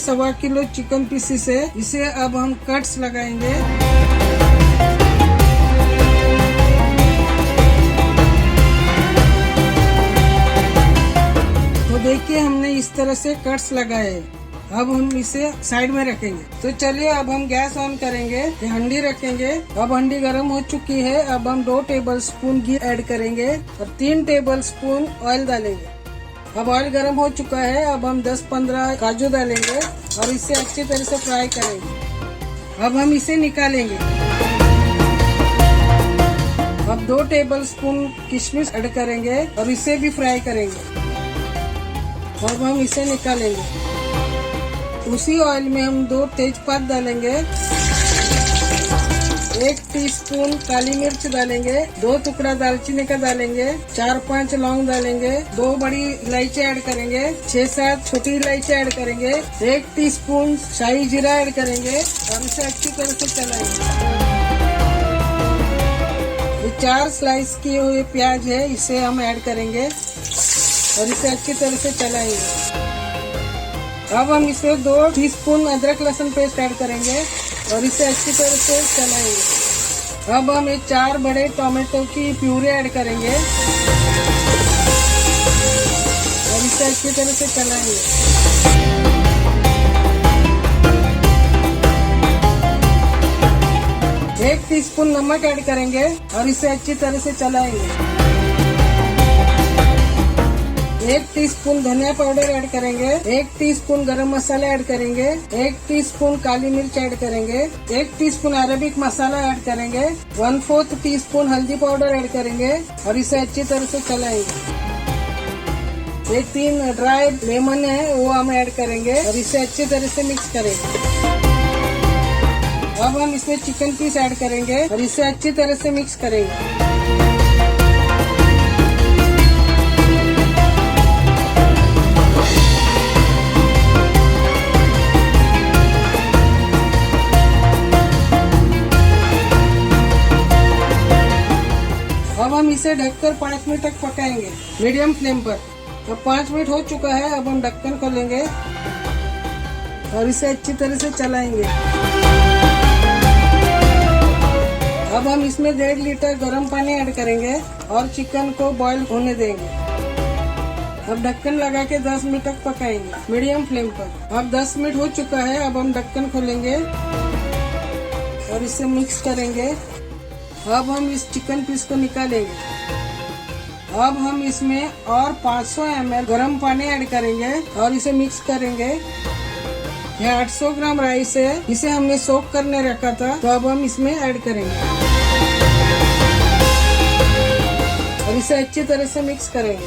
1.25 kilo chicken pieces है। इसे अब हम कट्स लगाएंगे। तो देखिए हमने इस तरह से कट्स लगाए। अब हम इसे साइड में रखेंगे। तो चलिए अब हम गैस ऑन करेंगे, हंडी रखेंगे। अब हंडी गर्म हो चुकी है। अब हम 2 टेबल स्पून घी ऐड करेंगे और 3 टेबल स्पून ऑयल डालेंगे। अब ऑयल गर्म हो चुका है। अब हम 10-15 काजू डालेंगे और इसे अच्छी तरह से फ्राई करेंगे। अब हम इसे निकालेंगे। अब 2 टेबल स्पून किशमिश ऐड करेंगे और इसे भी फ्राई करेंगे। अब हम इसे निकालेंगे। उसी ऑयल में हम 2 तेजपात डालेंगे, 1 टीस्पून काली मिर्च डालेंगे, 2 टुकड़ा दालचीनी का डालेंगे, 4-5 लौंग डालेंगे, 2 बड़ी इलायची ऐड करेंगे, 6-7 छोटी इलायची ऐड करेंगे, 1 टीस्पून शाही जीरा ऐड करेंगे और इसे अच्छी तरह से चलाएंगे। ये 4 स्लाइस किए हुए प्याज है, इसे हम ऐड करेंगे और इसे अच्छी तरह से चलाएंगे। अब हम इसे 2 टीस्पून अदरक लहसुन पेस्ट ऐड करेंगे और इसे अच्छी तरह से चलाएंगे। अब हम 4 बड़े टोमेटो की प्यूरी ऐड करेंगे और इसे अच्छी तरह से चलाएंगे। 1 टीस्पून नमक ऐड करेंगे और इसे अच्छी तरह से चलाएंगे। 1 टीस्पून धनिया पाउडर ऐड करेंगे, 1 टीस्पून गरम मसाला ऐड करेंगे, 1 टीस्पून काली मिर्च ऐड करेंगे, 1 टीस्पून अरेबिक मसाला ऐड करेंगे, 1/4 टीस्पून हल्दी पाउडर ऐड करेंगे और इसे अच्छी तरह से चलाएंगे। 3 ड्राई लेमन है वो हम ऐड करेंगे और इसे अच्छी तरह से मिक्स करेंगे। अब हम इसमें चिकन पीस ऐड करेंगे और इसे अच्छी तरह से मिक्स करेंगे। अब हम इसे ढककर 5 मिनट तक पकाएंगे मीडियम फ्लेम पर। तो 5 मिनट हो चुका है। अब हम ढक्कन खोलेंगे और इसे अच्छी तरह से चलाएंगे। अब हम इसमें 1.5 लीटर गर्म पानी ऐड करेंगे और चिकन को बॉईल होने देंगे। अब ढक्कन लगा के 10 मिनट तक पकाएंगे मीडियम फ्लेम पर। अब 10 मिनट हो चुका है। अब हम ढक्कन खोलेंगे और इसे मिक्स करेंगे। अब हम इस चिकन पीस को निकालेंगे। अब हम इसमें और 500 ml गर्म पानी ऐड करेंगे और इसे मिक्स करेंगे। यह 800 ग्राम राइस है, इसे हमने सोक करने रखा था, तो अब हम इसमें ऐड करेंगे और इसे अच्छी तरह से मिक्स करेंगे।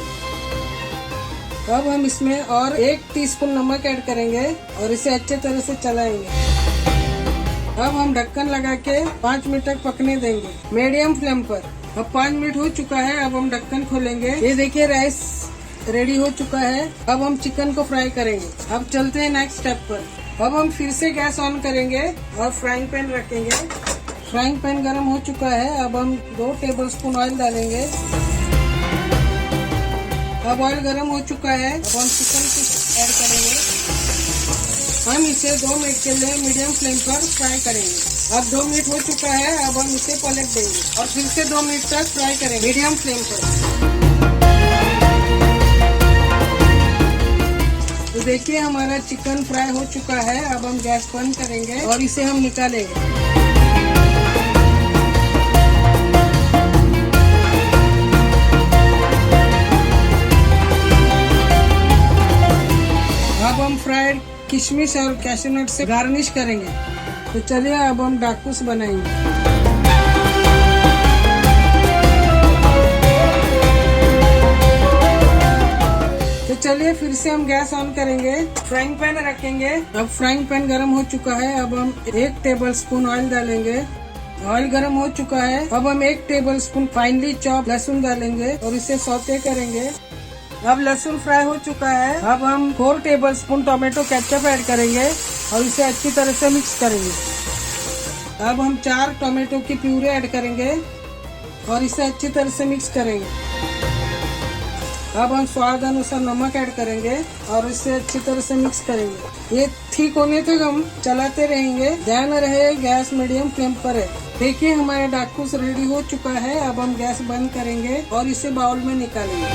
अब हम इसमें और 1 टीस्पून नमक ऐड करेंगे और इसे अच्छी तरह से चलाएंगे। अब हम ढक्कन लगा के 5 मिनट तक पकने देंगे मीडियम फ्लेम पर। अब 5 मिनट हो चुका है। अब हम ढक्कन खोलेंगे। ये देखिए राइस रेडी हो चुका है। अब हम चिकन को फ्राई करेंगे। अब चलते हैं नेक्स्ट स्टेप पर। अब हम फिर से गैस ऑन करेंगे और फ्राइंग पैन रखेंगे। फ्राइंग पैन गर्म हो चुका है। अब हम 2 टेबल स्पून ऑयल डालेंगे। अब ऑयल गर्म हो चुका है। अब हम चिकन ऐड करेंगे। हम इसे 2 मिनट के लिए मीडियम फ्लेम पर फ्राई करेंगे। अब 2 मिनट हो चुका है। अब हम इसे पलट देंगे और फिर से 2 मिनट तक फ्राई करेंगे मीडियम फ्लेम पर। तो देखिए हमारा चिकन फ्राई हो चुका है। अब हम गैस बंद करेंगे और इसे हम निकालेंगे। अब हम फ्राइड किशमिश और कैशू नट से गार्निश करेंगे। तो चलिए अब हम डाकूस बनाएंगे। तो चलिए फिर से हम गैस ऑन करेंगे, फ्राइंग पैन रखेंगे। अब फ्राइंग पैन गरम हो चुका है। अब हम 1 टेबल स्पून ऑयल डालेंगे। ऑयल गरम हो चुका है। अब हम 1 टेबल स्पून फाइनली चॉप लहसुन डालेंगे और इसे सौते करेंगे। अब लहसुन फ्राई हो चुका है। अब हम 4 table spoon tomato ketchup add करेंगे और इसे अच्छी तरह से मिक्स करेंगे। अब हम 4 टोमेटो की प्यूरी ऐड करेंगे और इसे अच्छी तरह से मिक्स करेंगे। अब हम स्वाद अनुसार नमक ऐड करेंगे और इसे अच्छी तरह से मिक्स करेंगे। ये ठीक होने तक हम चलाते रहेंगे। ध्यान रहे गैस मीडियम फ्लेम पर है। देखिए हमारा डाकूस रेडी हो चुका है। अब हम गैस बंद करेंगे और इसे बाउल में निकालेंगे।